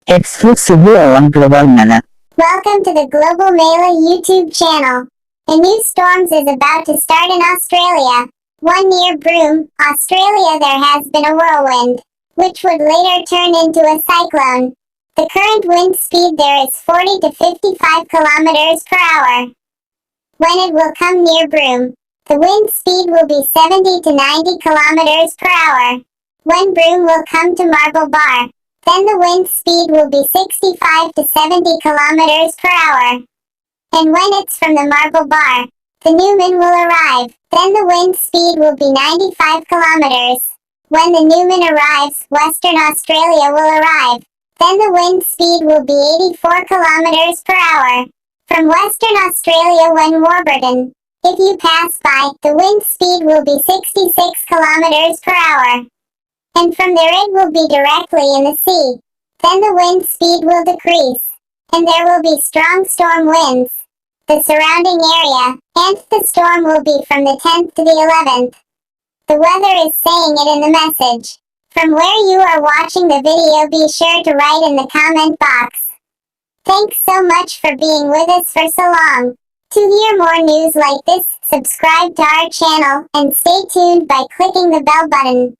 Exclusively on Global Mela. Welcome to the Global Mela YouTube channel. A new storms is about to start in Australia. One near Broome, Australia, there has been a whirlwind, which would later turn into a cyclone. The current wind speed there is 40 to 55 kilometers per hour. When it will come near Broome, the wind speed will be 70 to 90 kilometers per hour. When Broome will come to Marble Bar, then the wind speed will be 65 to 70 kilometers per hour. And when it's from the Marble Bar, the Newman will arrive, then the wind speed will be 95 kilometers. When the Newman arrives, Western Australia will arrive, then the wind speed will be 84 kilometers per hour. From Western Australia when Warburton, if you pass by, the wind speed will be 66 kilometers per hour. And from there it will be directly in the sea. Then the wind speed will decrease, and there will be strong storm winds. The surrounding area, and the storm will be from the 10th to the 11th. The weather is saying it in the message. From where you are watching the video, be sure to write in the comment box. Thanks so much for being with us for so long. To hear more news like this, subscribe to our channel, and stay tuned by clicking the bell button.